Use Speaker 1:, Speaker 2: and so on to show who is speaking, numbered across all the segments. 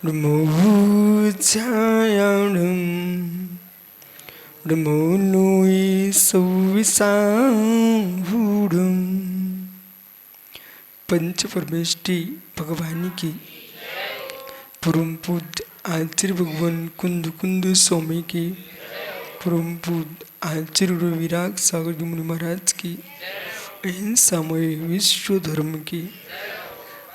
Speaker 1: नमो छायाणं नमो नोई सौविसाहूढ़ं। पंच परमेष्टि भगवान की परम पूज्य आचार्य भगवान कुंद कुंद स्वामी की परम पूज्य आचार्य विराग सागर जी मुनि महाराज की अहिंसामय विश्व धर्म की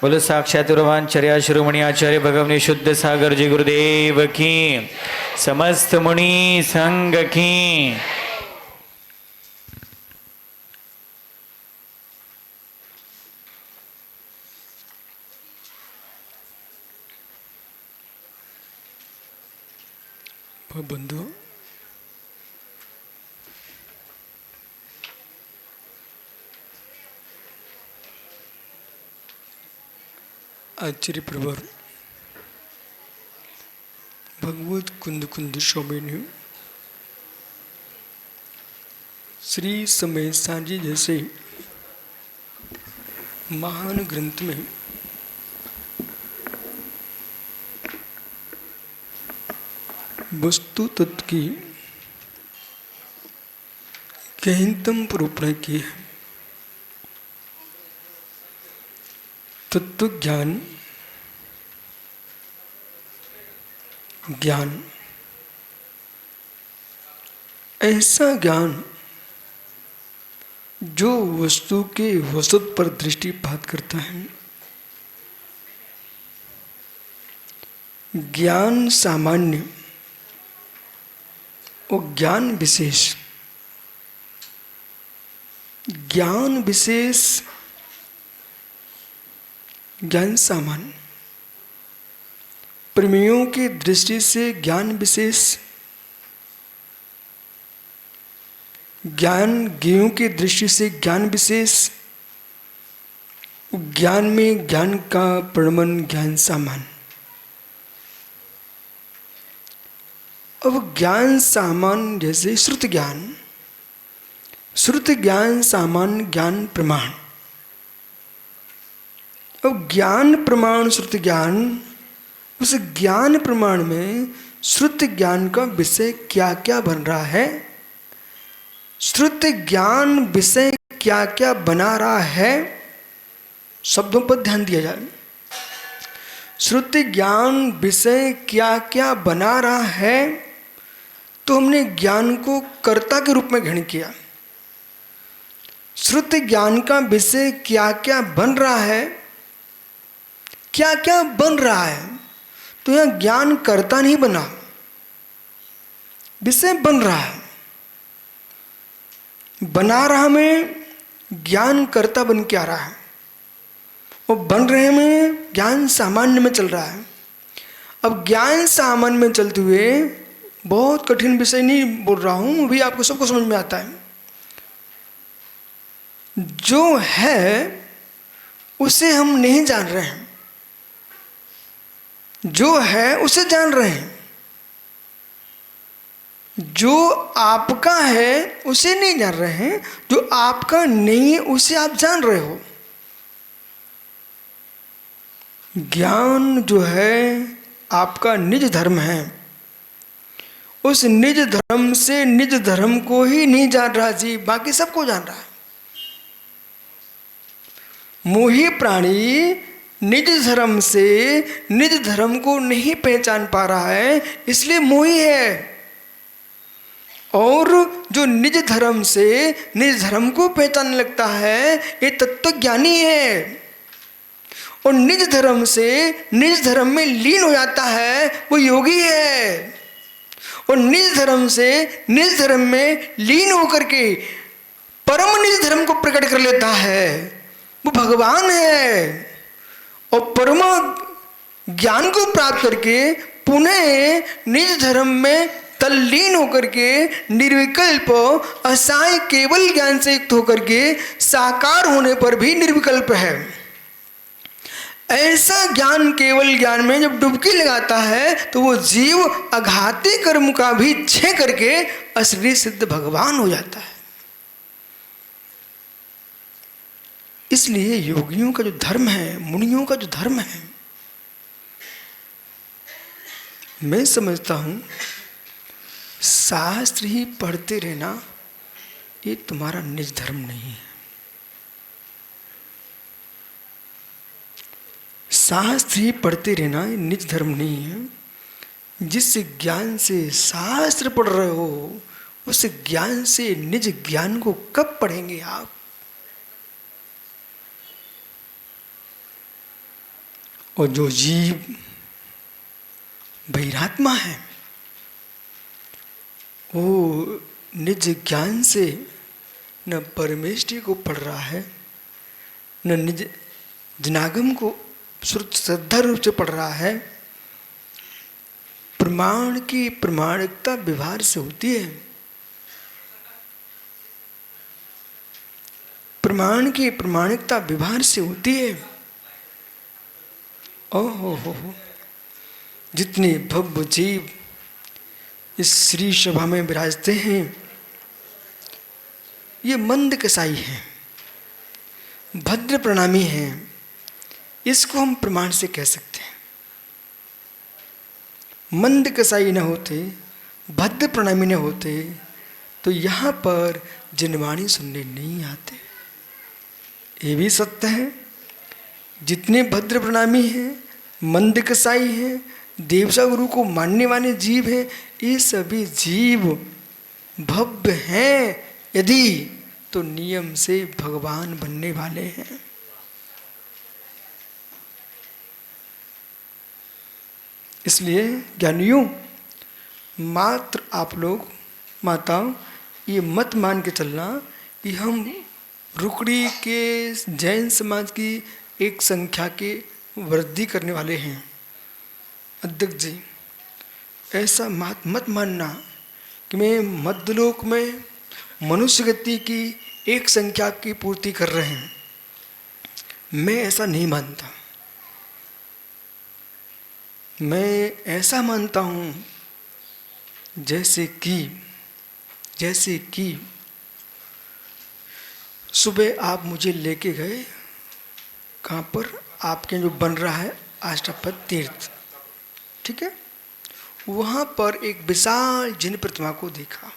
Speaker 2: बोलो साक्षात चर्या शिरोमणि आचार्य भगवान शुद्ध सागर जी गुरुदेव की समस्त मुनि संघ की।
Speaker 1: बंधु आचार्य प्रवर भगवत कुंद कुंद स्वामी ने श्री समय सांझी जैसे महान ग्रंथ में वस्तु तत्व की गहनतम निरूपण की है। तत्व ज्ञान ज्ञान ऐसा ज्ञान जो वस्तु के वस्तुत पर दृष्टिपात करता है। ज्ञान सामान्य और ज्ञान विशेष। ज्ञान विशेष ज्ञान सामान्य। प्रमेयों की दृष्टि से ज्ञान विशेष, ज्ञान ज्ञेयों की दृष्टि से ज्ञान विशेष, ज्ञान में ज्ञान का प्रमाण ज्ञान सामान्य। अब ज्ञान सामान्य जैसे श्रुत ज्ञान, श्रुत ज्ञान सामान्य ज्ञान प्रमाण। अब ज्ञान प्रमाण श्रुत ज्ञान, उस ज्ञान प्रमाण में श्रुत ज्ञान का विषय क्या क्या बन रहा है, श्रुत ज्ञान विषय क्या क्या बना रहा है, शब्दों पर ध्यान दिया जाए। श्रुत ज्ञान विषय क्या क्या बना रहा है, तो हमने ज्ञान को कर्ता के रूप में ग्रहण किया। श्रुत ज्ञान का विषय क्या क्या बन रहा है, क्या क्या बन रहा है, तो यह ज्ञान कर्ता नहीं बना, विषय बन रहा है। बना रहा में ज्ञान कर्ता बन के आ रहा है, और बन रहे में ज्ञान सामान्य में चल रहा है। अब ज्ञान सामान्य में चलते हुए बहुत कठिन विषय नहीं बोल रहा हूं, अभी आपको सबको समझ में आता है। जो है उसे हम नहीं जान रहे हैं, जो है उसे जान रहे हैं। जो आपका है उसे नहीं जान रहे हैं, जो आपका नहीं है उसे आप जान रहे हो। ज्ञान जो है आपका निज धर्म है, उस निज धर्म से निज धर्म को ही नहीं जान रहा जी, बाकी सबको जान रहा है। मोही प्राणी निज धर्म से निज धर्म को नहीं पहचान पा रहा है, इसलिए मोही है। और जो निज धर्म से निज धर्म को पहचानने लगता है, ये तत्वज्ञानी है। और निज धर्म से निज धर्म में लीन हो जाता है, वो योगी है। और निज धर्म से निज धर्म में लीन होकर के परम निज धर्म को प्रकट कर लेता है, वो भगवान है। और परम ज्ञान को प्राप्त करके पुनः निज धर्म में तल्लीन होकर के निर्विकल्प असहाय केवल ज्ञान से युक्त होकर के साकार होने पर भी निर्विकल्प है। ऐसा ज्ञान केवल ज्ञान में जब डुबकी लगाता है, तो वो जीव अघाती कर्म का भी क्षय करके असली सिद्ध भगवान हो जाता है। इसलिए योगियों का जो धर्म है, मुनियों का जो धर्म है, मैं समझता हूं शास्त्र ही पढ़ते रहना ये तुम्हारा निज धर्म नहीं है। शास्त्र ही पढ़ते रहना ये निज धर्म नहीं है। जिस ज्ञान से शास्त्र पढ़ रहे हो उस ज्ञान से निज ज्ञान को कब पढ़ेंगे आप? और जो जीव बहिरात्मा है वो निज ज्ञान से न परमेष्टि को पढ़ रहा है, न निज जनागम को श्रद्धा रूप से पढ़ रहा है। प्रमाण की प्रमाणिकता व्यवहार से होती है। प्रमाण की प्रमाणिकता व्यवहार से होती है। ओहो हो, जितने भव्य जीव इस श्री सभा में विराजते हैं ये मंद कसाई हैं, भद्र प्रणामी हैं। इसको हम प्रमाण से कह सकते हैं। मंद कसाई न होते, भद्र प्रणामी न होते तो यहाँ पर जनवाणी सुनने नहीं आते। ये भी सत्य है। जितने भद्र प्रणामी हैं, मंद कसाई हैं, देवसा गुरु को मानने वाले जीव हैं, ये सभी जीव भव्य हैं यदि तो नियम से भगवान बनने वाले हैं। इसलिए ज्ञानियों, मात्र आप लोग माताओं ये मत मान के चलना कि हम रुकड़ी के जैन समाज की एक संख्या के वृद्धि करने वाले हैं। अध्यक्ष जी, ऐसा मत मानना कि मैं मध्यलोक में मनुष्य गति की एक संख्या की पूर्ति कर रहे हैं। मैं ऐसा नहीं मानता। मैं ऐसा मानता हूँ जैसे कि सुबह आप मुझे लेके गए कहाँ पर, आपके जो बन रहा है अष्टापद तीर्थ, ठीक है, वहाँ पर एक विशाल जिन प्रतिमा को देखा,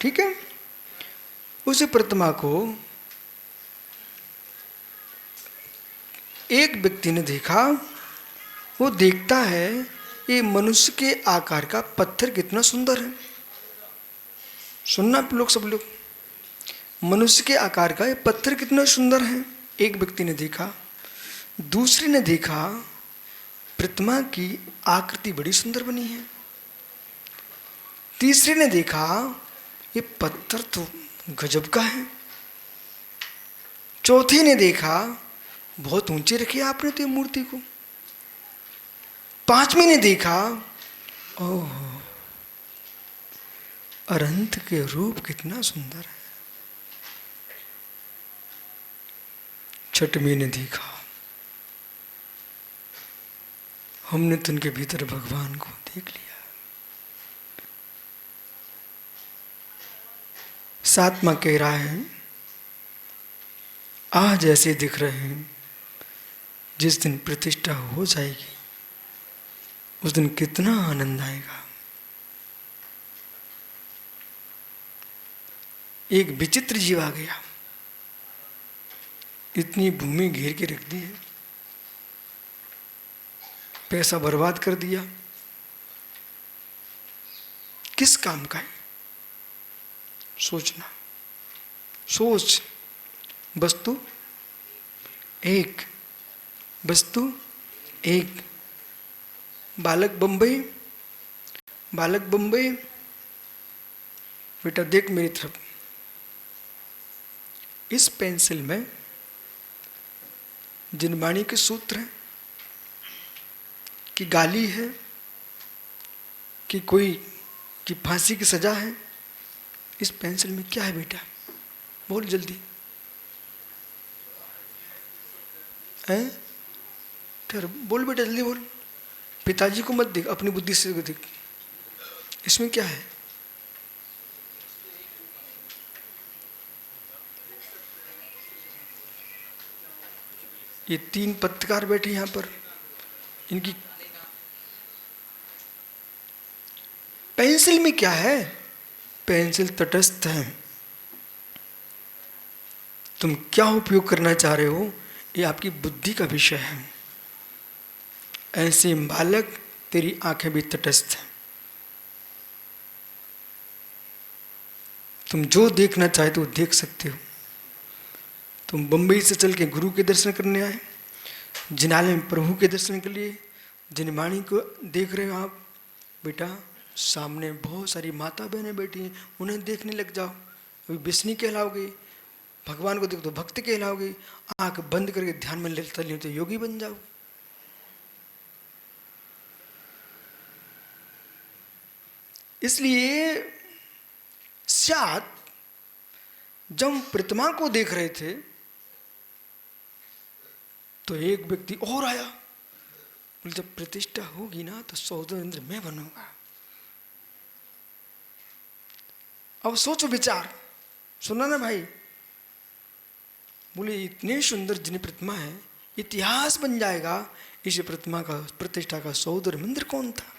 Speaker 1: ठीक है। उस प्रतिमा को एक व्यक्ति ने देखा। वो देखता है ये मनुष्य के आकार का पत्थर कितना सुंदर है। सुनना आप लोग, सब लोग, मनुष्य के आकार का ये पत्थर कितना सुंदर है। एक व्यक्ति ने देखा। दूसरे ने देखा प्रतिमा की आकृति बड़ी सुंदर बनी है। तीसरे ने देखा ये पत्थर तो गजब का है। चौथे ने देखा बहुत ऊंचे रखी आपने तो ये मूर्ति को। पांचवें ने देखा ओह अनंत के रूप कितना सुंदर है। छठवीं ने देखा हमने तो उनके भीतर भगवान को देख लिया। सातवां कह रहा है आज ऐसे दिख रहे हैं, जिस दिन प्रतिष्ठा हो जाएगी उस दिन कितना आनंद आएगा। एक विचित्र जीव आ गया, इतनी भूमि घेर के रख दी है, पैसा बर्बाद कर दिया, किस काम का है? सोचना, सोच। वस्तु एक, वस्तु एक। बालक बम्बई, बालक बम्बई, बेटा देख मेरी तरफ। इस पेंसिल में जिनवाणी के सूत्र हैं कि गाली है कि कोई कि फांसी की सजा है। इस पेंसिल में क्या है बेटा? बोल जल्दी। हैं? ठहर, बोल बेटा जल्दी बोल। पिताजी को मत देख, अपनी बुद्धि से देख। इसमें क्या है? ये तीन पत्रकार बैठे यहाँ पर, इनकी पेंसिल में क्या है? पेंसिल तटस्थ है। तुम क्या उपयोग करना चाह रहे हो ये आपकी बुद्धि का विषय है। ऐसे बालक तेरी आंखें भी तटस्थ हैं। तुम जो देखना चाहते हो देख सकते हो। तुम बंबई से चल के गुरु के दर्शन करने आए, जिनालय में प्रभु के दर्शन के लिए जिनवाणी को देख रहे हो आप। बेटा सामने बहुत सारी माता बहनें बैठी हैं, उन्हें देखने लग जाओ। अभी बिस्नी कहलाओगे, भगवान को देखो तो भक्त कहलाओगे। आंख बंद करके ध्यान में लेता लियो तो योगी बन जाओगे। इसलिए शायद जब प्रतिमा को देख रहे थे तो एक व्यक्ति और आया, बोले जब प्रतिष्ठा होगी ना तो सौदेंद्र मैं बनूंगा। अब सोचो विचार, सुना ना भाई। बोले इतने सुंदर जिन प्रतिमा है, इतिहास बन जाएगा। इस प्रतिमा का प्रतिष्ठा का सौदेंद्र मंदिर कौन था?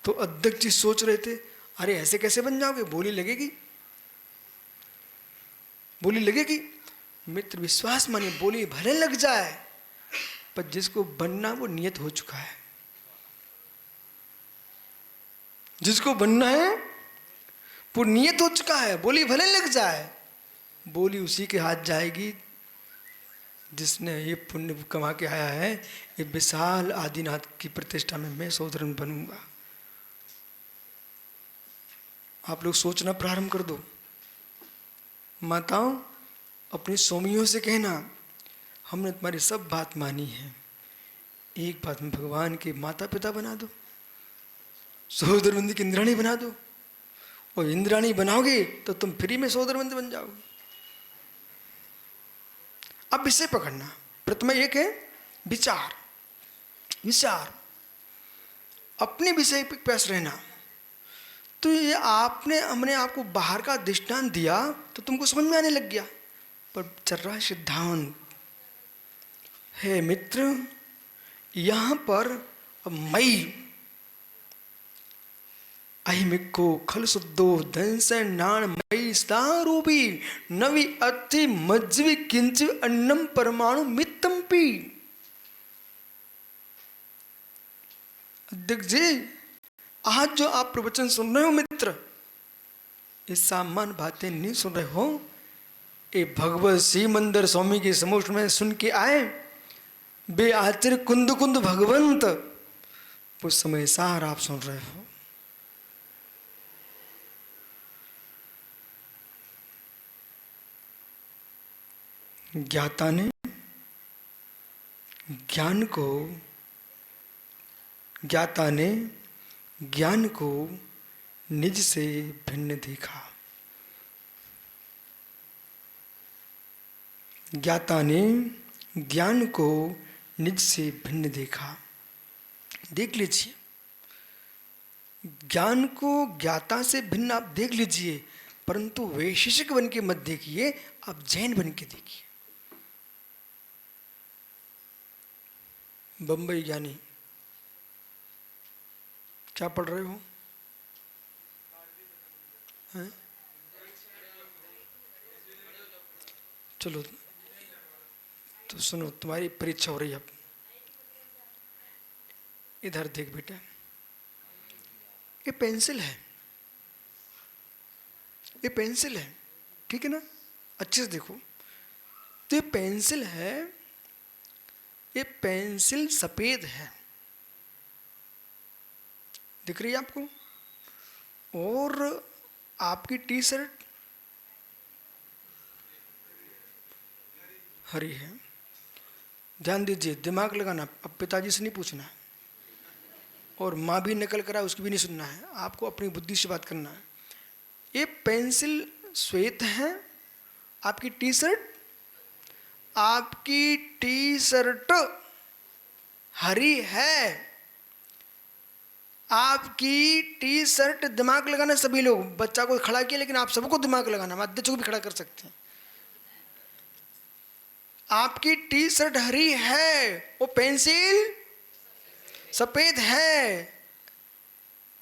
Speaker 1: तो अध्यक्ष जी सोच रहे थे, अरे ऐसे कैसे बन जाओगे? बोली लगेगी, बोली लगेगी। मित्र विश्वास मानिए, बोली भले लग जाए, पर जिसको बनना वो नियत हो चुका है। जिसको बनना है वो नियत हो चुका है। बोली भले लग जाए, बोली उसी के हाथ जाएगी जिसने ये पुण्य कमा के आया है। ये विशाल आदिनाथ की प्रतिष्ठा में मैं सौधर्म बनूंगा। आप लोग सोचना प्रारंभ कर दो। माताओं अपनी स्वामियों से कहना, हमने तुम्हारी सब बात मानी है, एक बात में भगवान के माता पिता बना दो, सहोदर मंदिर की इंद्राणी बना दो। और इंद्राणी बनाओगे तो तुम फ्री में सहोदर मंदिर बन जाओगे। अब इसे पकड़ना। प्रथम एक है विचार, विचार अपने विषय पर प्यास रहना। तो ये हमने आपको बाहर का दृष्टांत दिया तो तुमको समझ में आने लग गया, पर चल रहा है सिद्धांत है मित्र। यहां पर मई अहिमिको खल शुद्धो दंस नाण मई स्थारूपी नवी अति मज्जवी किंच अन्नम परमाणु मित्तम पी। अध्यक्ष जी, आज जो आप प्रवचन सुन रहे हो मित्र, ये सामान्य बातें नहीं सुन रहे हो। ये भगवत श्री मंदिर स्वामी के समूह में सुन के आए, बे आचर्य कुंद कुंद भगवंत, उस समय सार आप सुन रहे हो। ज्ञाता ने ज्ञान को, ज्ञाता ने ज्ञान को निज से भिन्न देखा। ज्ञाता ने ज्ञान को निज से भिन्न देखा। देख लीजिए, ज्ञान को ज्ञाता से भिन्न आप देख लीजिए, परंतु वैशेषिक बन के मत देखिए, आप जैन बन के देखिए। बंबई ज्ञानी क्या पढ़ रहे हो? हैं? चलो तो सुनो, तुम्हारी परीक्षा हो रही है अब। इधर देख बेटा, ये पेंसिल है, ये पेंसिल है, ठीक है ना? अच्छे से देखो तो ये पेंसिल है, ये पेंसिल सफेद है, दिख रही है आपको? और आपकी टी शर्ट हरी है। ध्यान दीजिए, दिमाग लगाना, अब पिताजी से नहीं पूछना है, और माँ भी नकल करा उसकी भी नहीं सुनना है, आपको अपनी बुद्धि से बात करना है। ये पेंसिल श्वेत है, आपकी टी शर्ट, आपकी टी शर्ट हरी है। आपकी टी शर्ट, दिमाग लगाना सभी लोग, बच्चा को खड़ा किया लेकिन आप सबको दिमाग लगाना, अध्यक्ष को भी खड़ा कर सकते हैं। आपकी टी शर्ट हरी है, वो पेंसिल सफेद है,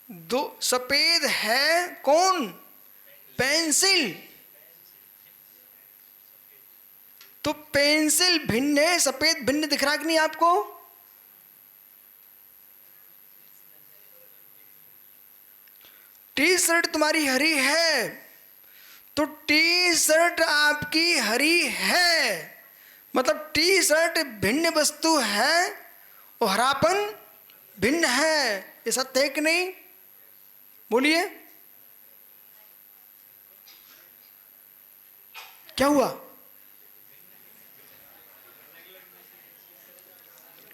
Speaker 1: दो सफेद है कौन? पेंसिल। तो पेंसिल भिन्न है, सफेद भिन्न दिख रहा कि नहीं आपको? टी शर्ट तुम्हारी हरी है, तो टी शर्ट आपकी हरी है, मतलब टी शर्ट भिन्न वस्तु है और हरापन भिन्न है। ये सत्य है कि नहीं? बोलिए, क्या हुआ?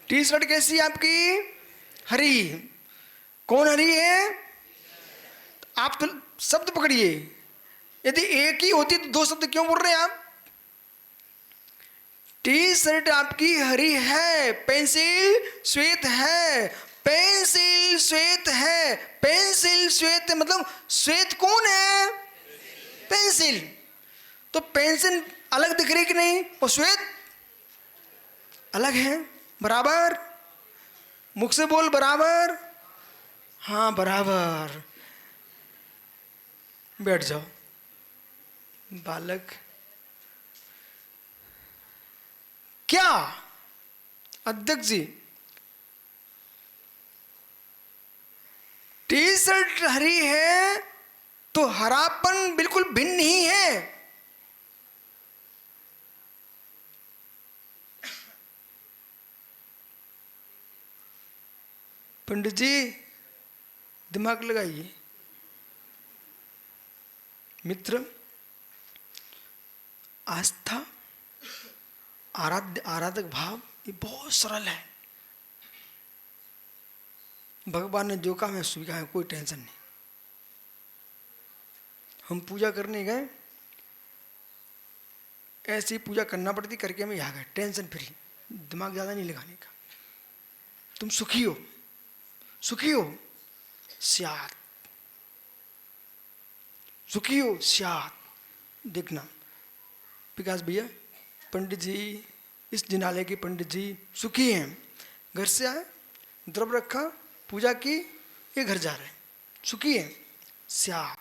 Speaker 1: टी शर्ट कैसी है आपकी? हरी। कौन हरी है? आप तो शब्द पकड़िए, यदि एक ही होती तो दो शब्द क्यों बोल रहे हैं आप? टी शर्ट आपकी हरी है, पेंसिल श्वेत है, पेंसिल श्वेत है, पेंसिल श्वेत है, मतलब श्वेत कौन है? पेंसिल। तो पेंसिल अलग दिख रही कि नहीं, और श्वेत अलग है। बराबर, मुख से बोल बराबर। हाँ बराबर। बैठ जाओ बालक। क्या अध्यक्ष जी, टी शर्ट हरी है तो हरापन बिल्कुल भिन्न ही है। पंडित जी दिमाग लगाइए। मित्र, आस्था, आराधक भाव ये बहुत सरल है। भगवान ने जो कहा मैं स्वीकार है, कोई टेंशन नहीं। हम पूजा करने गए, ऐसी पूजा करना पड़ती, करके हम यहाँ गए, टेंशन फ्री, दिमाग ज़्यादा नहीं लगाने का। तुम सुखी हो, सुखी हो स्यात, सुखी हो स्यात। देखना विकास भैया, पंडित जी, इस जिनालय के पंडित जी सुखी हैं। घर से आए, द्रव्य रखा, पूजा की, ये घर जा रहे हैं, सुखी हैं स्यात,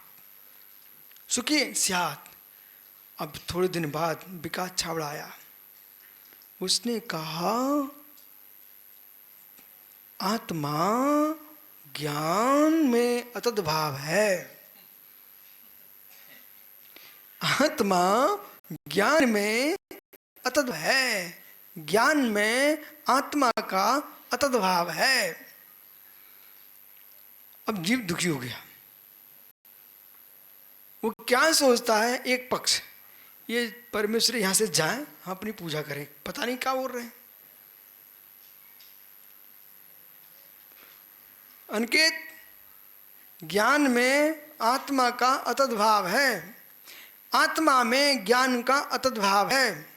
Speaker 1: सुखी हैं स्यात। अब थोड़े दिन बाद विकास छावड़ा आया, उसने कहा आत्मा ज्ञान में अतद भाव है। आत्मा ज्ञान में अतद है, ज्ञान में आत्मा का अतद भाव है। अब जीव दुखी हो गया। वो क्या सोचता है, एक पक्ष ये परमेश्वर यहां से जाए, हम अपनी पूजा करें, पता नहीं क्या बोल रहे हैं। अनिकेत, ज्ञान में आत्मा का अतद भाव है, आत्मा में ज्ञान का अतद भाव है।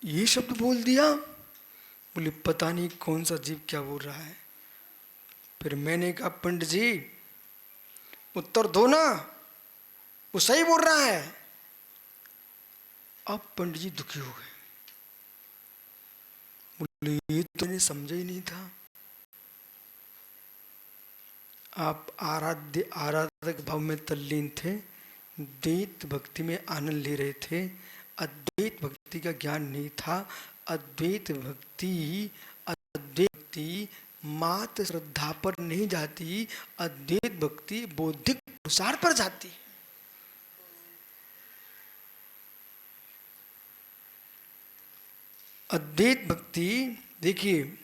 Speaker 1: ये शब्द बोल दिया। बोले पता नहीं कौन सा जीव क्या बोल रहा है। फिर मैंने कहा पंडित जी उत्तर दो ना, वो सही बोल रहा है। अब पंडित जी दुखी हो गए, बोले ये तो मैंने समझा ही नहीं था। आप आराधक भाव में तल्लीन थे, द्वैत भक्ति में आनंद ले रहे थे, अद्वैत भक्ति का ज्ञान नहीं था। अद्वैत भक्ति मात्र श्रद्धा पर नहीं जाती, अद्वैत भक्ति बौद्धिक प्रसार पर जाती। अद्वैत भक्ति, देखिए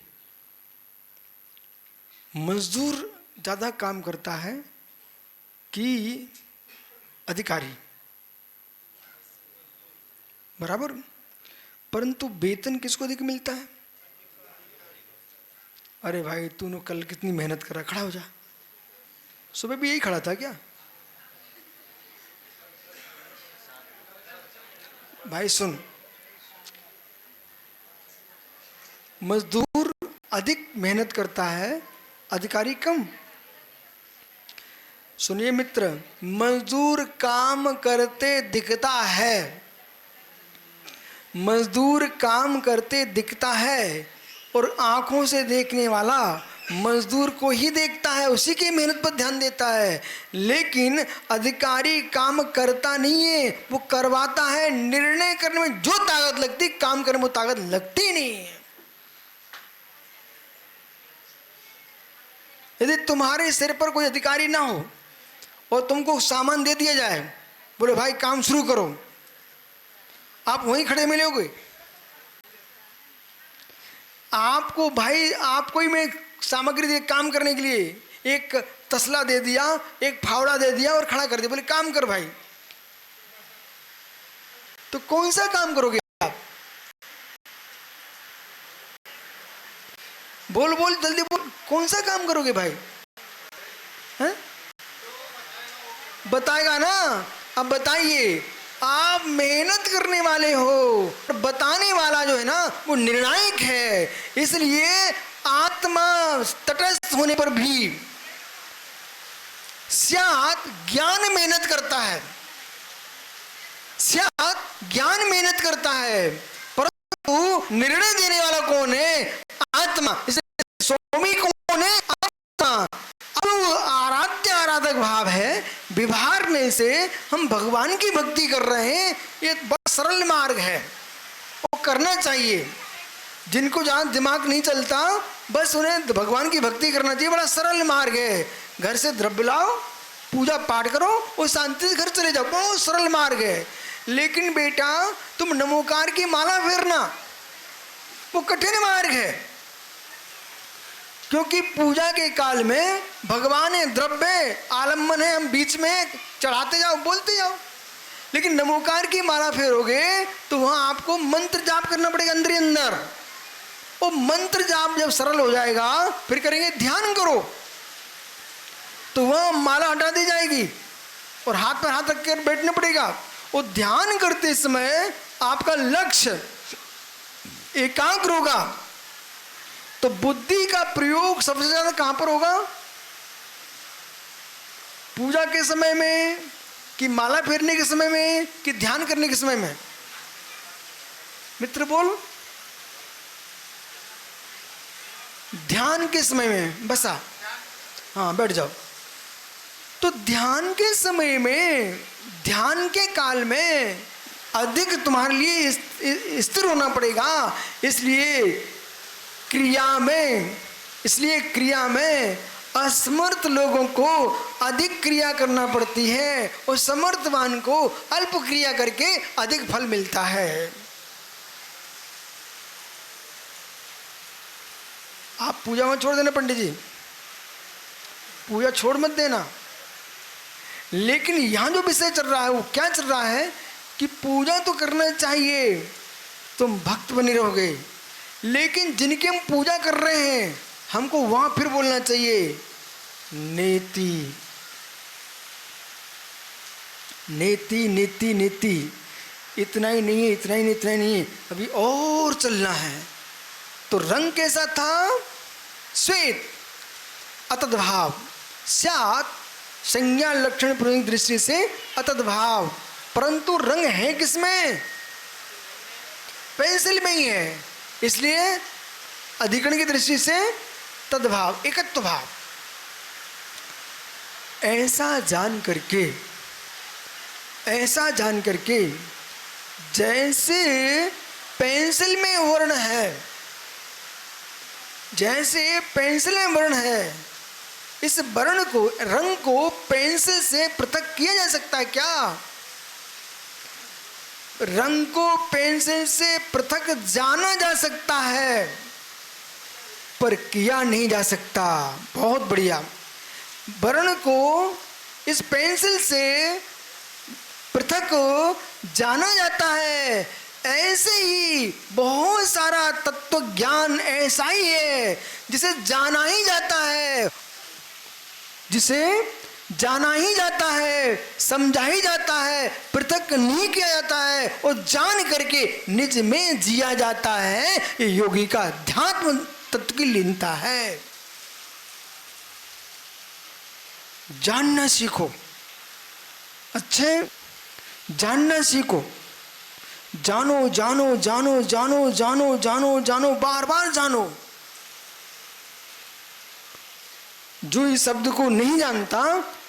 Speaker 1: मजदूर ज्यादा काम करता है कि अधिकारी, बराबर, परंतु वेतन किसको अधिक मिलता है? अरे भाई तूने कल कितनी मेहनत करा, खड़ा हो जा। सुबह भी यही खड़ा था क्या? भाई सुन, मजदूर अधिक मेहनत करता है, अधिकारी कम। सुनिए मित्र, मजदूर काम करते दिखता है, मजदूर काम करते दिखता है, और आंखों से देखने वाला मजदूर को ही देखता है, उसी की मेहनत पर ध्यान देता है। लेकिन अधिकारी काम करता नहीं है, वो करवाता है। निर्णय करने में जो ताकत लगती, काम करने में वो ताकत लगती नहीं है। यदि तुम्हारे सिर पर कोई अधिकारी ना हो और तुमको सामान दे दिया जाए, बोले भाई काम शुरू करो, आप वहीं खड़े मिलोगे? आपको भाई, आपको ही मैं सामग्री दे काम करने के लिए, एक तसला दे दिया, एक फावड़ा दे दिया और खड़ा कर दिया, बोले काम कर भाई, तो कौन सा काम करोगे आप? बोल बोल जल्दी बोल, कौन सा काम करोगे भाई? हैं? बताएगा ना? अब बताइए, आप मेहनत करने वाले हो और बताने वाला जो है ना वो निर्णायक है। इसलिए आत्मा तटस्थ होने पर भी स्यात् ज्ञान मेहनत करता है, स्यात् ज्ञान मेहनत करता है, परंतु निर्णय देने वाला कौन है? आत्मा। इसलिए स्वामी कौन है? आत्मा। अब आराध्य आराधक भाव है, विभारने से हम भगवान की भक्ति कर रहे हैं। ये बड़ा सरल मार्ग है, वो करना चाहिए। जिनको जहाँ दिमाग नहीं चलता, बस उन्हें भगवान की भक्ति करना चाहिए। बड़ा सरल मार्ग है। घर से द्रव्य लाओ, पूजा पाठ करो और शांति से घर चले जाओ, बहुत सरल मार्ग है। लेकिन बेटा तुम नमोकार की माला फेरना वो कठिन मार्ग है, क्योंकि पूजा के काल में भगवान है, द्रव्य आलम्बन है, हम बीच में चढ़ाते जाओ, बोलते जाओ। लेकिन नमोकार की माला फेरोगे तो वहां आपको मंत्र जाप करना पड़ेगा अंदर ही अंदर। वो मंत्र जाप जब सरल हो जाएगा, फिर करेंगे ध्यान करो, तो वह माला हटा दी जाएगी और हाथ पर हाथ रख कर बैठना पड़ेगा। वो ध्यान करते समय आपका लक्ष्य एकाग्र होगा, तो बुद्धि का प्रयोग सबसे ज्यादा कहां पर होगा? पूजा के समय में, कि माला फेरने के समय में, कि ध्यान करने के समय में? मित्र बोल। ध्यान के समय में बसा, हाँ बैठ जाओ। तो ध्यान के समय में, ध्यान के काल में अधिक तुम्हारे लिए स्थिर होना पड़ेगा। इसलिए क्रिया में असमर्थ लोगों को अधिक क्रिया करना पड़ती है और समर्थवान को अल्प क्रिया करके अधिक फल मिलता है। आप पूजा मत छोड़ देना पंडित जी, पूजा छोड़ मत देना। लेकिन यहां जो विषय चल रहा है वो क्या चल रहा है कि पूजा तो करना चाहिए, तुम भक्त बने रहोगे, लेकिन जिनकी हम पूजा कर रहे हैं हमको वहां फिर बोलना चाहिए नेति नेति नेति नेति। इतना ही नहीं है, इतना ही नहीं, इतना ही नहीं है, अभी और चलना है। तो रंग कैसा था? श्वेत। अतद्भाव स्यात् संज्ञा लक्षण प्रयोग दृष्टि से अतद्भाव, परंतु रंग है किसमें? पेंसिल में ही है, इसलिए अधिकरण की दृष्टि से तद्भाव, एकत्व भाव। ऐसा जान करके जैसे पेंसिल में वर्ण है, जैसे पेंसिल में वर्ण है, इस वर्ण को, रंग को पेंसिल से पृथक किया जा सकता है क्या? रंग को पेंसिल से पृथक जाना जा सकता है, पर किया नहीं जा सकता। बहुत बढ़िया। वर्ण को इस पेंसिल से पृथक जाना जाता है। ऐसे ही बहुत सारा तत्व ज्ञान ऐसा ही है जिसे जाना ही जाता है, जिसे जाना ही जाता है, समझा ही जाता है, पृथक नहीं किया जाता है और जान करके निज में जिया जाता है। ये योगी का अध्यात्म तत्व की लीनता है। जानना सीखो, अच्छे जानना सीखो। जानो जानो जानो जानो जानो जानो जानो, बार बार जानो। जो इस शब्द को नहीं जानता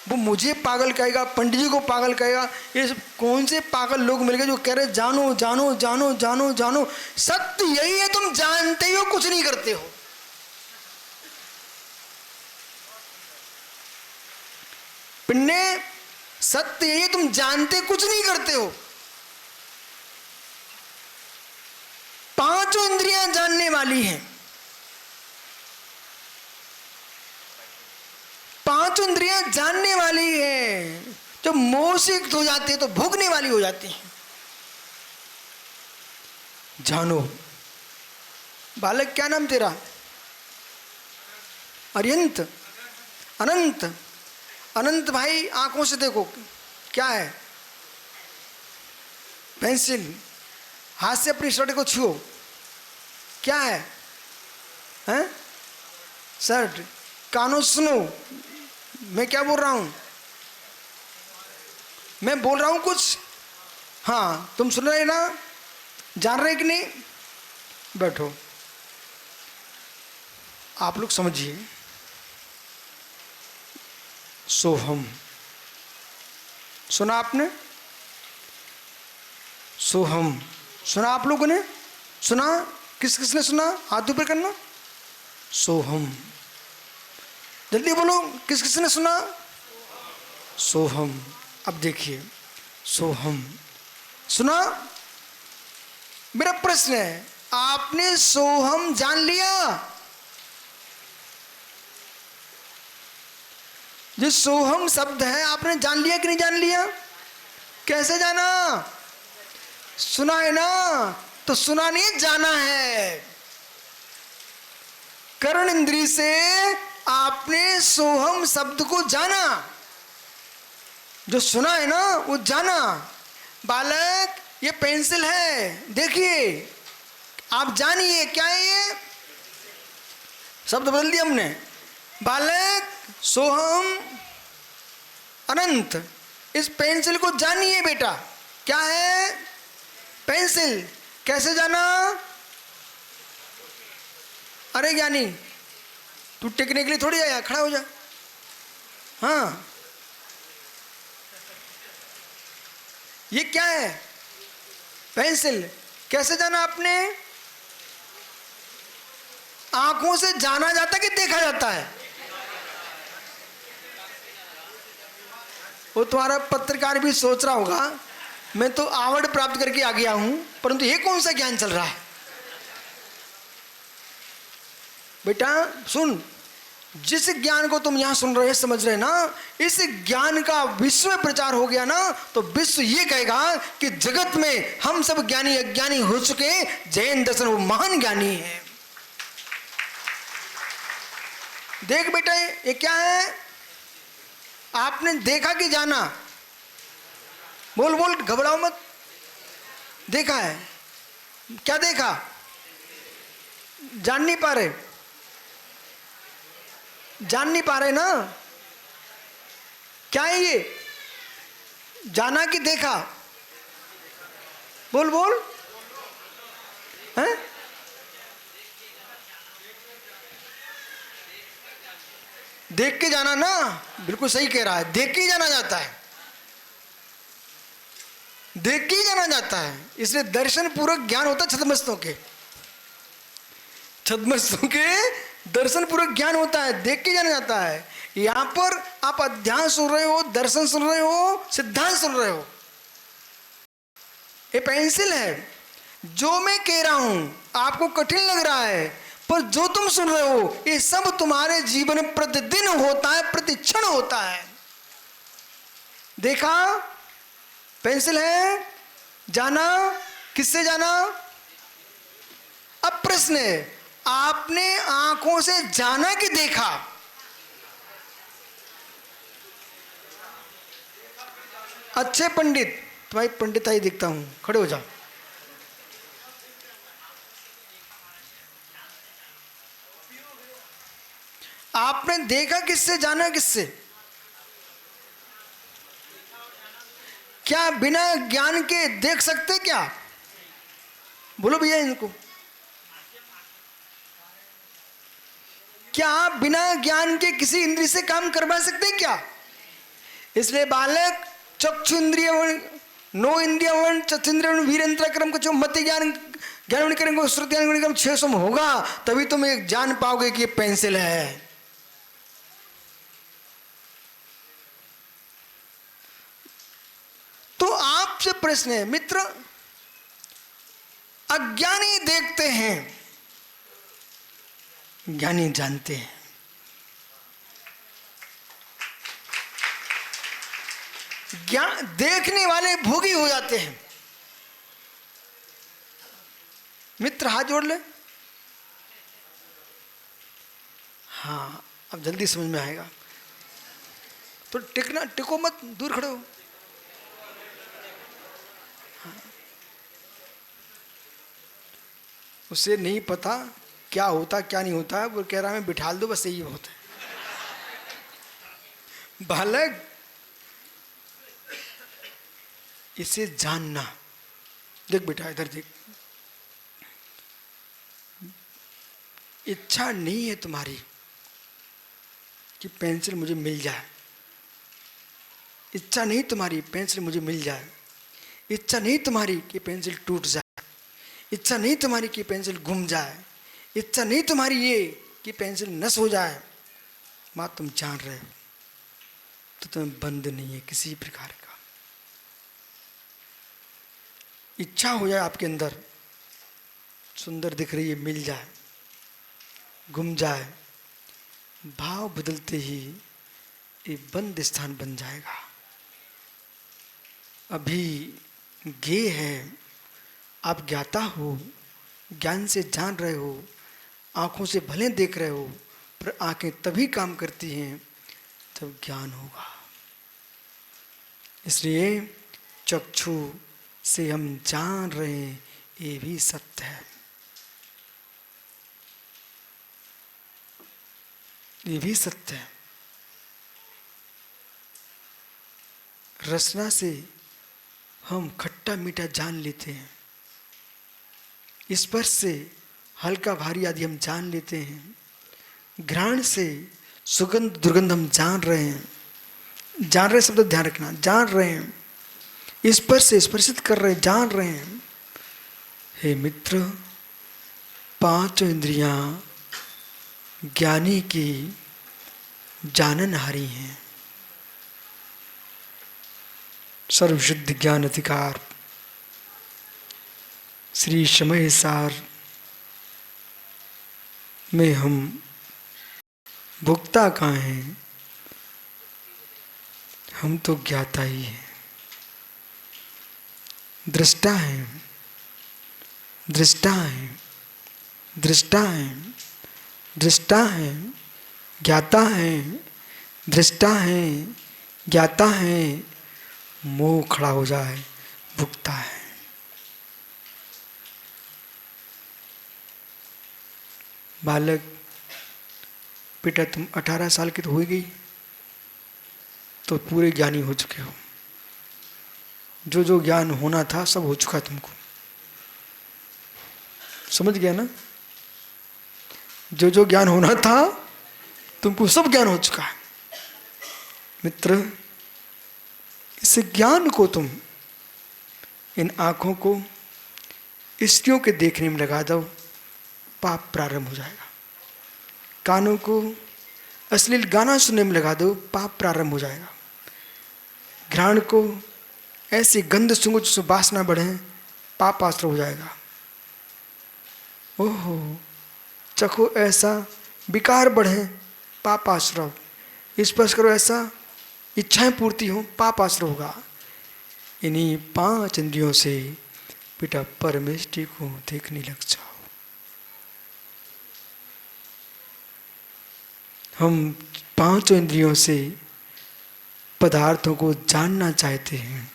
Speaker 1: वो मुझे पागल कहेगा, पंडित जी को पागल कहेगा। ये सब कौन से पागल लोग मिल गए जो कह रहे जानो जानो जानो जानो जानो। सत्य यही है, तुम जानते हो कुछ नहीं करते हो। पिन्ने सत्य यही है, तुम जानते कुछ नहीं करते हो। पांचों इंद्रियां जानने वाली हैं, पांचों इंद्रियां जानने वाली है। जब मोह से युक्त हो जाती है तो भोगने वाली हो जाती है। जानो। बालक क्या नाम तेरा? अरियंत, अनंत। अनंत भाई आंखों से देखो क्या है? पेंसिल। हाथ से अपनी शर्ट को छुओ, क्या है? हैं? शर्ट। कानों से सुनो मैं क्या बोल रहा हूं। मैं बोल रहा हूं कुछ, हाँ तुम सुन रहे ना, जान रहे कि नहीं? बैठो, आप लोग समझिए। सोहम सुना आपने? सोहम सुना आप लोगों ने? सुना? किस किसने सुना? हाथ ऊपर करना। सोहम, जल्दी बोलो, किस किसने सुना? सोहम। अब देखिए, सोहम सुना? मेरा प्रश्न है, आपने सोहम जान लिया? जो सोहम शब्द है आपने जान लिया कि नहीं जान लिया? कैसे जाना? सुना है ना? तो सुना नहीं, जाना है। कर्ण इंद्री से आपने सोहम शब्द को जाना। जो सुना है ना वो जाना। बालक ये पेंसिल है, देखिए, आप जानिए क्या है ये? शब्द बदल दिया हमने। बालक सोहम अनंत, इस पेंसिल को जानिए बेटा, क्या है? पेंसिल। कैसे जाना? अरे ज्ञानी तू टेकने के लिए थोड़ी आया, खड़ा हो जा। हाँ ये क्या है? पेंसिल। कैसे जाना आपने? आंखों से जाना जाता कि देखा जाता है? वो तुम्हारा पत्रकार भी सोच रहा होगा मैं तो अवार्ड प्राप्त करके आ गया हूं, परंतु ये कौन सा ज्ञान चल रहा है? बेटा सुन, जिस ज्ञान को तुम यहां सुन रहे समझ रहे ना, इस ज्ञान का विश्व में प्रचार हो गया ना तो विश्व ये कहेगा कि जगत में हम सब ज्ञानी अज्ञानी हो चुके, जैन दर्शन वो महान ज्ञानी है। देख बेटा ये क्या है? आपने देखा कि जाना? बोल बोल, घबराओ मत। देखा है? क्या देखा? जान नहीं पा रहे? जान नहीं पा रहे ना? क्या है ये? जाना कि देखा? बोल बोल। हैं? देख के जाना ना, बिल्कुल सही कह रहा है। देख के ही जाना जाता है, देख के ही जाना जाता है। इसलिए दर्शन पूर्वक ज्ञान होता है छद्मस्तों के। छद्मस्तों के दर्शन पूर्वक ज्ञान होता है, देख के जाना जाता है। यहां पर आप अध्याय सुन रहे हो, दर्शन सुन रहे हो, सिद्धांत सुन रहे हो। ये पेंसिल है। जो मैं कह रहा हूं आपको कठिन लग रहा है, पर जो तुम सुन रहे हो ये सब तुम्हारे जीवन में प्रतिदिन होता है, प्रतिक्षण होता है। देखा? पेंसिल है। जाना? किससे जाना? अब प्रश्न है, आपने आंखों से जाना कि देखा? अच्छे पंडित, तुम्हारी पंडिताई देखता हूं, खड़े हो जाओ। आपने देखा किससे, जाना किससे? क्या बिना ज्ञान के देख सकते क्या? बोलो भैया इनको, क्या आप बिना ज्ञान के किसी इंद्रिय से काम करवा सकते हैं क्या? इसलिए बालक चक्षु इंद्रिय नो इंद्रिय वन चतुंद्रिय वीरेंद्र क्रम को जो मत ज्ञान ज्ञान करेंगे श्रुति ज्ञान 600 में होगा, तभी तुम एक जान पाओगे कि ये पेंसिल है। तो आपसे प्रश्न है मित्र, अज्ञानी देखते हैं, ज्ञानी जानते हैं। ज्ञान देखने वाले भोगी हो जाते हैं। मित्र हाथ जोड़ ले। हाँ, अब जल्दी समझ में आएगा। तो टिकना, टिको मत, दूर खड़े हो। हाँ। उसे नहीं पता क्या होता क्या नहीं होता है, वो कह रहा है मैं बिठा दो बस यही होता है। बालक इसे जानना, देख बेटा इधर देख, इच्छा नहीं है तुम्हारी कि पेंसिल मुझे मिल जाए, इच्छा नहीं तुम्हारी पेंसिल मुझे मिल जाए, इच्छा नहीं तुम्हारी कि पेंसिल टूट जाए, इच्छा नहीं तुम्हारी कि पेंसिल गुम जाए, इच्छा नहीं तुम्हारी ये कि पेंसिल नष्ट हो जाए। माँ तुम जान रहे हो तो तुम्हें बंद नहीं है किसी प्रकार का। इच्छा हो जाए आपके अंदर, सुंदर दिख रही है मिल जाए, गुम जाए, भाव बदलते ही ये बंद स्थान बन जाएगा। अभी गे है, आप ज्ञाता हो, ज्ञान से जान रहे हो, आंखों से भले देख रहे हो, पर आंखें तभी काम करती हैं जब ज्ञान होगा। इसलिए चक्षु से हम जान रहे हैं ये भी सत्य है, ये भी सत्य है। रसना से हम खट्टा मीठा जान लेते हैं, स्पर्श से हल्का भारी आदि हम जान लेते हैं, घ्राण से सुगंध दुर्गंध हम जान रहे हैं। जान रहे शब्द ध्यान रखना, जान रहे हैं, स्पर्श से स्पर्शित कर रहे हैं, जान रहे हैं। हे मित्र, पांचों इंद्रियां ज्ञानी की जाननहारी हैं। सर्वशुद्ध ज्ञान अधिकार श्री समय सार में हम भुक्ता कहाँ हैं? हम तो ज्ञाता ही हैं, दृष्टा हैं, दृष्टा हैं, दृष्टा हैं, दृष्टा हैं, ज्ञाता हैं, दृष्टा हैं, ज्ञाता हैं। मोह खड़ा हो जाए, भुगता है। बालक बेटा तुम 18 साल की तो हो गई, तो पूरे ज्ञानी हो चुके हो। जो जो ज्ञान होना था सब हो चुका तुमको, समझ गया ना? जो जो ज्ञान होना था तुमको सब ज्ञान हो चुका है। मित्र, इस ज्ञान को तुम इन आंखों को स्त्रियों के देखने में लगा दो, पाप प्रारंभ हो जाएगा। कानों को अश्लील गाना सुनने में लगा दो, पाप प्रारंभ हो जाएगा। घ्राण को ऐसी गंध सूंघो जिससे वासना बढ़े, पाप आश्रय हो जाएगा। ओहो, चखो ऐसा विकार बढ़े, पाप आश्रय। स्पर्श करो ऐसा इच्छाएं पूर्ति हो, पाप आश्रय होगा। इन्हीं 5 इंद्रियों से बेटा परमेष्टि को देखने लग जाओ। हम 5 इंद्रियों से पदार्थों को जानना चाहते हैं,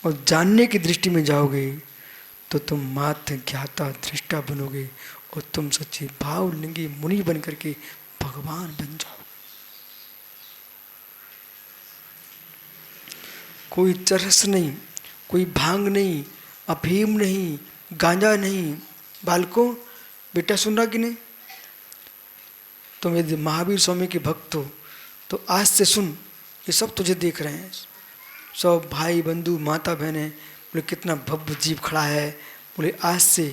Speaker 1: और जानने की दृष्टि में जाओगे तो तुम मात्र ज्ञाता दृष्टा बनोगे, और तुम सच्ची भावलिंगी मुनि बन करके भगवान बन जाओ। कोई चरस नहीं, कोई भांग नहीं, अफीम नहीं, गांजा नहीं। बालकों, बेटा सुन रहा कि नहीं? तुम यदि महावीर स्वामी के भक्त हो तो आज से सुन, ये सब तुझे देख रहे हैं, सब भाई बंधु माता बहनें, बोले कितना भव्य जीव खड़ा है। बोले आज से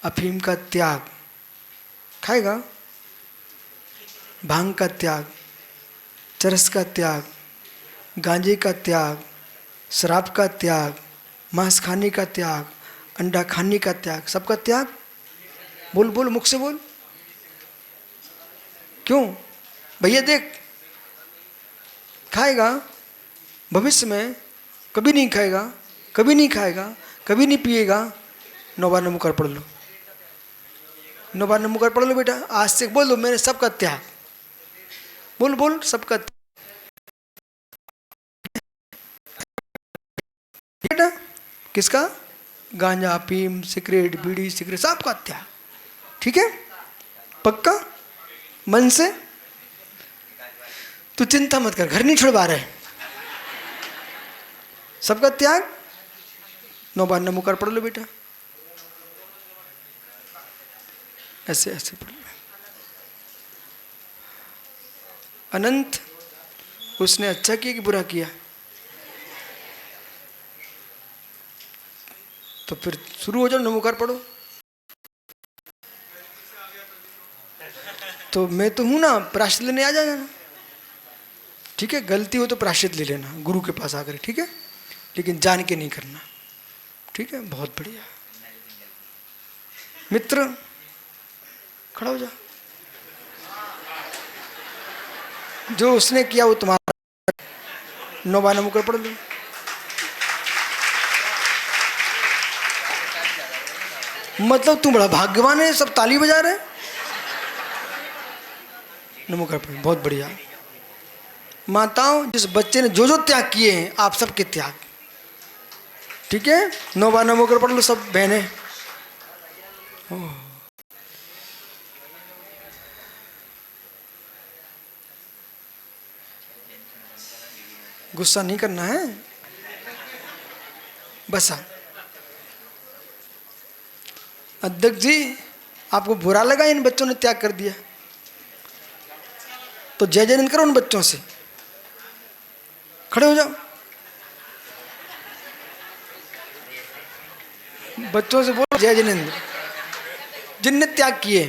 Speaker 1: अफीम का त्याग खाएगा, भांग का त्याग, चरस का त्याग, गांजे का त्याग, शराब का त्याग, मांस खाने का त्याग, अंडा खाने का त्याग, सबका त्याग। बोल बोल, मुख से बोल। क्यों भैया? देख, खाएगा भविष्य में, कभी नहीं खाएगा, कभी नहीं खाएगा, कभी नहीं पिएगा। 9 बार नमोकार पढ़ लो, 9 बार नमोकार पढ़ लो बेटा। आज से बोल दो मैंने सबका त्याग। बोल बोल, सबका बेटा। किसका? गांजा, अफीम, सिगरेट, बीड़ी, सिगरेट, सबका त्याग। ठीक है? पक्का? मन से? तू चिंता मत कर, घर नहीं छुड़वा रहे। सबका त्याग। 9 बार नमोकार पढ़ लो बेटा, ऐसे ऐसे पढ़ लो। अनंत, उसने अच्छा किया कि बुरा किया? तो फिर शुरू हो जाओ, नमोकार पढ़ो। तो मैं तो हूं ना, प्रायश्चित लेने आ जाना ना। ठीक है? गलती हो तो प्रायश्चित ले लेना गुरु के पास आकर, ठीक है? लेकिन जान के नहीं करना। ठीक है? बहुत बढ़िया। मित्र खड़ा हो जा। जो उसने किया वो तुम्हारा। 9 बार नमोकार पढ़ लो। मतलब तू बड़ा भाग्यवान है, सब ताली बजा रहे। नमोकार पढ़, बहुत बढ़िया। माताओं, जिस बच्चे ने जो जो त्याग किए हैं, आप सबके त्याग। ठीक है? 9 बार नमोकार पढ़ लो सब बहनें। गुस्सा नहीं करना है, बसा। अध्यक्ष जी, आपको बुरा लगा इन बच्चों ने त्याग कर दिया तो जय जयंत करो उन बच्चों से। खड़े हो जाओ, बच्चों से बोलो जय जिनेंद्र, जिनने त्याग किए।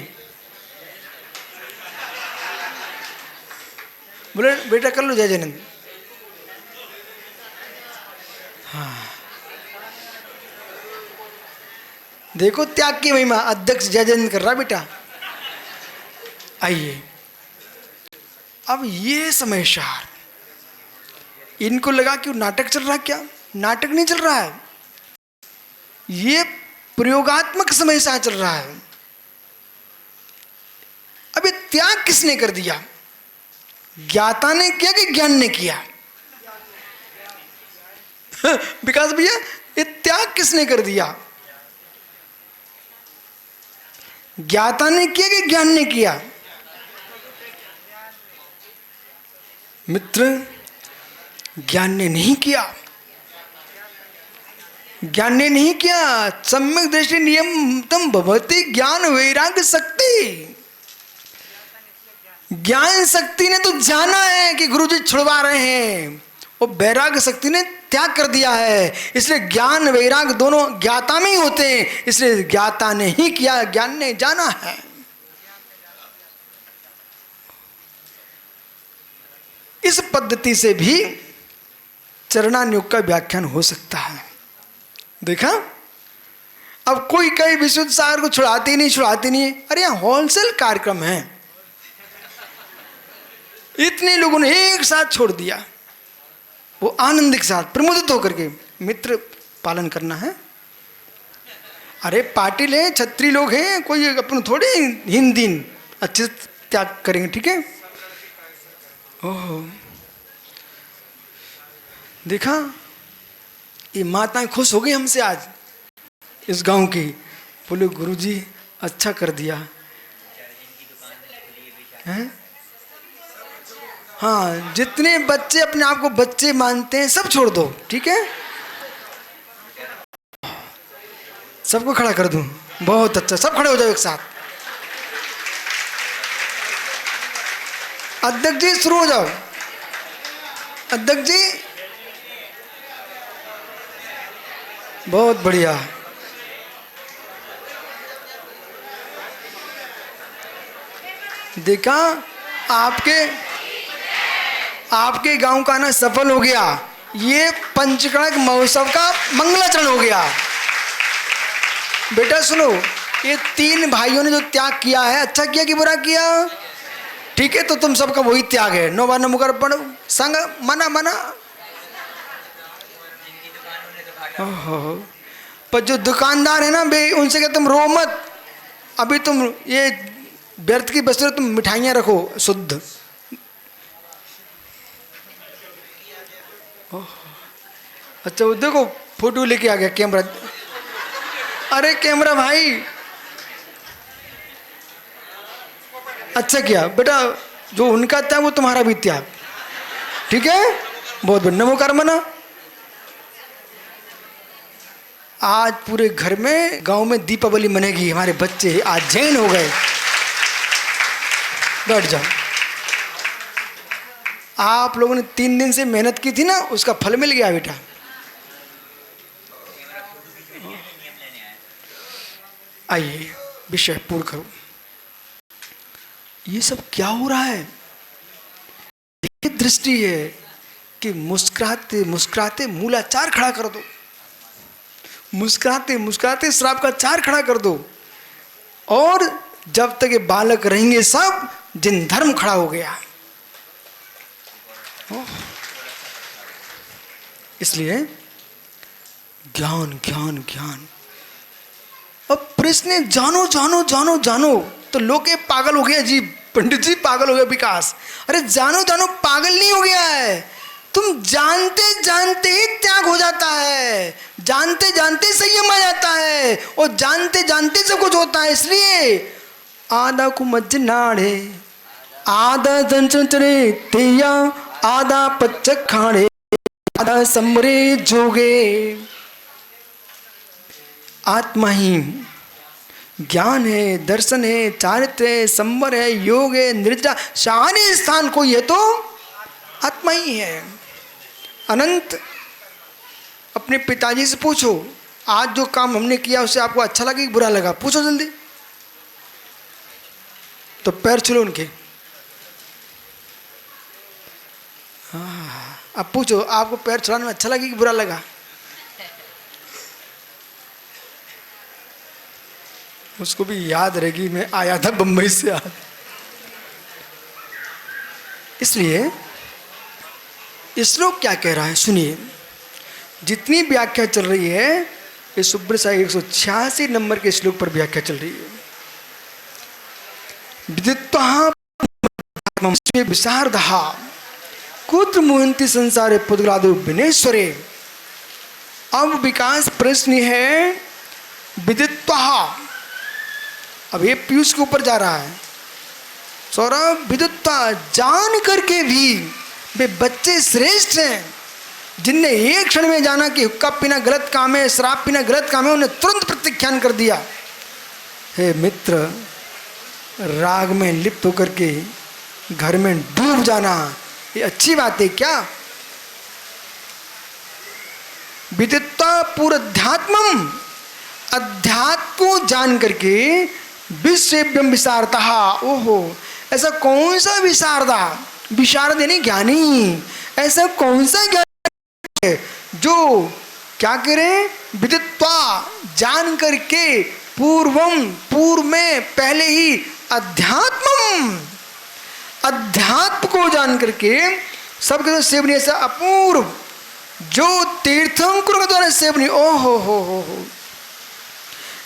Speaker 1: बोले बेटा कर लो जय जिनेंद्र। हाँ, देखो त्याग की महिमा। अध्यक्ष जय जयंत कर रहा बेटा। आइए, अब ये समय सार, इनको लगा कि नाटक चल रहा है। क्या नाटक नहीं चल रहा है, ये प्रयोगात्मक समय सार चल रहा है। अब ये त्याग किसने कर दिया? ज्ञाता ने किया कि ज्ञान ने किया? विकास भैया, ये त्याग किसने कर दिया? ज्ञाता ने किया कि ज्ञान ने किया? मित्र, ज्ञान ने नहीं किया। ज्ञान ने नहीं किया। सम्यक दृष्टि नियमितम भवति ज्ञान वैराग्य शक्ति। ज्ञान शक्ति ने तो जाना है कि गुरुजी छुड़वा रहे हैं, और वैराग्य शक्ति ने त्याग कर दिया है। इसलिए ज्ञान वैराग दोनों ज्ञाता में ही होते हैं। इसलिए ज्ञाता ने ही किया, ज्ञान ने जाना है। इस पद्धति से भी चरणानुयोग का व्याख्यान हो सकता है। देखा? अब कोई कई विशुद्ध सागर को छुड़ाते नहीं। अरे यहाँ होलसेल कार्यक्रम है, इतने लोगों ने एक साथ छोड़ दिया। वो आनंद के साथ प्रमुदित होकर के मित्र पालन करना है। अरे पाटिल है, छत्री लोग हैं, कोई अपन थोड़े हिंदी अच्छे त्याग करेंगे। ठीक है? ओह, देखा, ये माताएं खुश हो गई हमसे आज इस गांव की। बोले गुरुजी अच्छा कर दिया हैं। हाँ, जितने बच्चे अपने आप को बच्चे मानते हैं सब छोड़ दो। ठीक है? सबको खड़ा कर दूं? बहुत अच्छा, सब खड़े हो जाओ एक साथ। अध्यक्ष जी शुरू हो जाओ। अध्यक्ष जी बहुत बढ़िया। देखा, आपके गांव का ना सफल हो गया। ये पंचकणक महोत्सव का मंगलाचरण हो गया। बेटा सुनो, ये 3 भाइयों ने जो त्याग किया है, अच्छा किया कि बुरा किया? ठीक है, तो तुम सबका वही त्याग है। 9 बार नमोकार पढ़ो, संग मना मना। ओहो, पर जो दुकानदार है ना बे, उनसे क्या तुम रो मत। अभी तुम ये व्यर्थ की वस्तु, तुम मिठाइयाँ रखो शुद्ध। अच्छा, वो देखो फोटो लेके आ गया कैमरा। अरे कैमरा भाई, अच्छा किया बेटा, जो उनका त्याग वो तुम्हारा भी त्याग। ठीक है, बहुत बढ़िया। नमोकार मना। आज पूरे घर में, गांव में दीपावली मनेगी। हमारे बच्चे आज जैन हो गए। बैठ जाओ। आप लोगों ने 3 दिन से मेहनत की थी ना, उसका फल मिल गया बेटा। आइए विषय पूर्ण करो। ये सब क्या हो रहा है? ये दृष्टि है कि मुस्कुराते मुस्कुराते मूलाचार खड़ा कर दो, मुस्कुराते मुस्कुराते श्राप का चार खड़ा कर दो। और जब तक ये बालक रहेंगे सब, जिन धर्म खड़ा हो गया। इसलिए ज्ञान ज्ञान ज्ञान। अब प्रश्न जानो जानो जानो जानो, तो लोग के पागल हो गया जी, पंडित जी पागल हो गया विकास। अरे जानो जानो पागल नहीं हो गया है, तुम जानते जानते ही त्याग हो जाता है, जानते जानते संयम आ जाता है, और जानते जानते सब कुछ होता है। इसलिए आधा को मज्ज नाड़े, आधा दंचरे तेया, आधा पच्चक खाड़े, आधा समरे जोगे। आत्मा ही ज्ञान है, दर्शन है, चारित्र है, संवर है, योग है, निर्जरा, सारे स्थान को ये तो आत्मा ही है। अनंत अपने पिताजी से पूछो, आज जो काम हमने किया उससे आपको अच्छा लगा कि बुरा लगा? पूछो जल्दी। तो पैर छुलो उनके। हाँ, अब पूछो, आपको पैर छुड़ाने में अच्छा लगा कि बुरा लगा? उसको भी याद रहेगी, मैं आया था बंबई से आज। इसलिए श्लोक क्या कह रहा है सुनिए। जितनी व्याख्या चल रही है, ये सुब्र साई 186 नंबर के श्लोक पर व्याख्या चल रही है। विशारदहा कुत्र मुहंति संसारे पुद्गलादो विनेश्वरे। अब विकास प्रश्न है विदित्वा। अब ये पीयूष के ऊपर जा रहा है। सौरभ, विदित्वा जान करके भी वे बच्चे श्रेष्ठ हैं, जिनने एक क्षण में जाना कि हुक्का पीना गलत काम है, शराब पीना गलत काम है, उन्हें तुरंत प्रत्याख्यान कर दिया। हे मित्र, राग में लिप्त होकर के घर में डूब जाना ये अच्छी बात है क्या? विदित्वा पूर्वाध्यात्मम, अध्यात्म को जान करके विश्वेभ्यम विशारदः। ओहो, ऐसा कौन सा विशारदा? विशारद यानी ज्ञानी। ऐसा कौन सा ज्ञानी है जो क्या करे? विदित्वा जान करके, पूर्वम पूर्व में पहले ही, अध्यात्मम अध्यात्म को जान करके सबके सेवनी। ऐसा अपूर्व जो तीर्थंकर के द्वारा सेवनी। ओहो हो,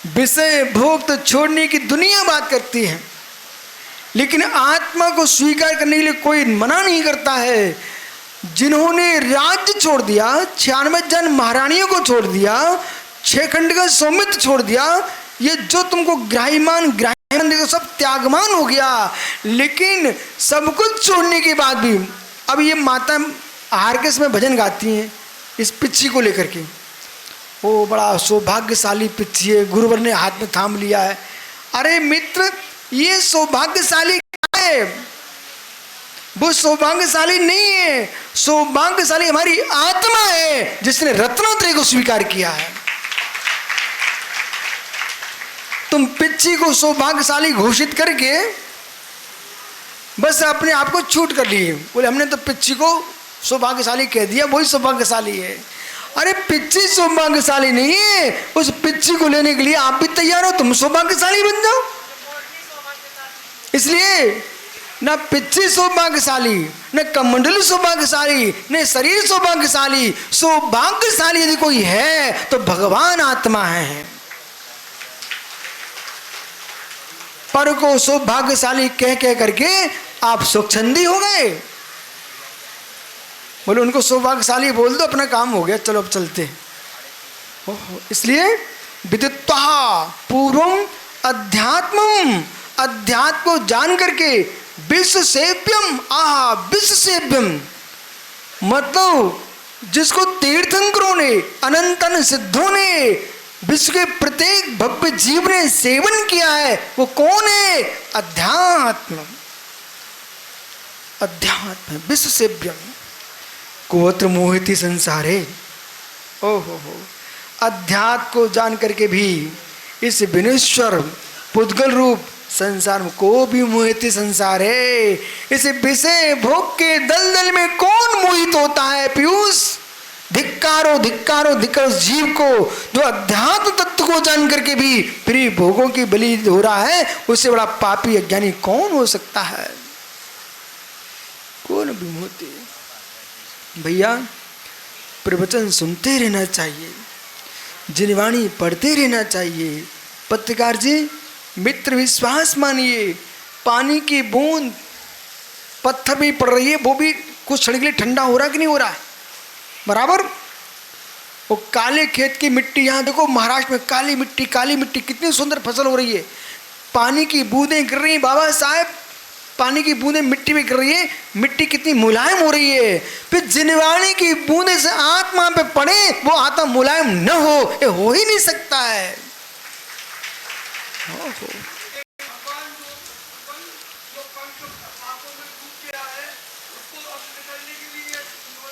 Speaker 1: विषय भोग तो छोड़ने की दुनिया बात करती है, लेकिन आत्मा को स्वीकार करने के लिए कोई मना नहीं करता है। जिन्होंने राज्य छोड़ दिया, 96 जन महारानियों को छोड़ दिया, 6 खंड का सौमित्र छोड़ दिया, ये जो तुमको ग्राहीमान देखो सब त्यागमान हो गया। लेकिन सब कुछ छोड़ने के बाद भी, अब ये माता आहार के समय भजन गाती हैं इस पिच्ची को लेकर के, वो बड़ा सौभाग्यशाली पिच्ची है, गुरुवर ने हाथ में थाम लिया है। अरे मित्र, ये सौभाग्यशाली क्या है? वो सौभाग्यशाली नहीं है, सौभाग्यशाली हमारी आत्मा है जिसने रत्नत्रय को स्वीकार किया है। तुम पिच्ची को सौभाग्यशाली घोषित करके बस अपने आप को छूट कर लिए, बोले हमने तो पिच्ची को सौभाग्यशाली कह दिया, वही सौभाग्यशाली है। अरे पिच्ची सौभाग्यशाली नहीं है, उस पिच्ची को लेने के लिए आप भी तैयार हो, तुम सौभाग्यशाली बन जाओ। इसलिए न पिच्ची सौभाग्यशाली, न कमंडली सौभाग्यशाली, न शरीर सौभाग्यशाली। सौभाग्यशाली यदि कोई है तो भगवान आत्मा है। पर को सौभाग्यशाली कह कह करके आप स्वच्छंदी हो गए। बोले उनको सौभाग्यशाली बोल दो, अपना काम हो गया, चलो अब चलते। इसलिए विदित्वा पूर्वम अध्यात्मम, अध्यात्म को जान करके विश्व सेव्यम, आहा विश्व सेव्यम मतलब जिसको तीर्थंकरों ने, अनंतन सिद्धों ने, विश्व के प्रत्येक भव्य जीव ने सेवन किया है, वो कौन है? अध्यात्म, अध्यात्म विश्व सेव्यम कोत्र मोहिती संसारे। ओहो हो, अध्यात्म को जान करके भी इस विनेश्वर पुद्गल रूप संसार को भी मोहित संसार है। इस विषय भोग के दलदल में कौन मोहित होता है पीयूष? धिक्कारो धिक्कारो धिक्कारो जीव को, जो अध्यात्म तत्व को जान करके भी प्रिय भोगों की बलि हो रहा है, उससे बड़ा पापी अज्ञानी कौन हो सकता है? कौन भी मोहित। भैया प्रवचन सुनते रहना चाहिए, जिनवाणी पढ़ते रहना चाहिए। पत्रकार जी, मित्र विश्वास मानिए, पानी की बूंद पत्थर में पड़ रही है, वो भी कुछ क्षण के लिए ठंडा हो रहा कि नहीं हो रहा है? बराबर। वो काले खेत की मिट्टी, यहाँ देखो महाराष्ट्र में काली मिट्टी, कितनी सुंदर फसल हो रही है। पानी की बूंदें गिर रही हैं बाबा साहब, पानी की बूंदें मिट्टी में गिर रही है, मिट्टी कितनी मुलायम हो रही है। फिर जिनवाणी की बूंदें से आत्मा पे पड़े, वो आत्मा मुलायम न हो, ये हो ही नहीं सकता है।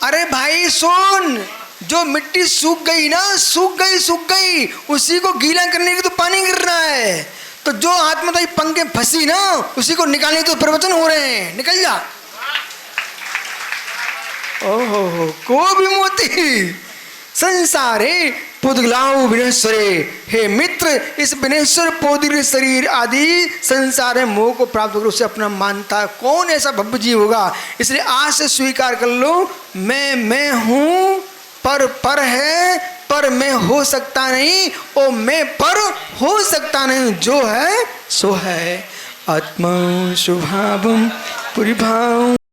Speaker 1: अरे भाई सुन, जो मिट्टी सूख गई ना, सूख गई, उसी को गीला करने के तो पानी गिर रहा है। तो जो आत्मा तो पंख में फंसी ना, उसी को निकालने तो प्रवचन हो रहे हैं, निकल जा। ओहो को भी मोती संसारे पुद्गलाओ विनेश्वरे। हे मित्र, इस विनेश्वर पोदिर शरीर आदि संसार में मोह को प्राप्त कर उसे अपना मानता है। कौन ऐसा भव्य जीव होगा? इसलिए आज से स्वीकार कर लो, मैं हूं, पर है, पर मैं हो सकता नहीं, और मैं पर हो सकता नहीं, जो है सो है। आत्मा शुभावम पुरिभाव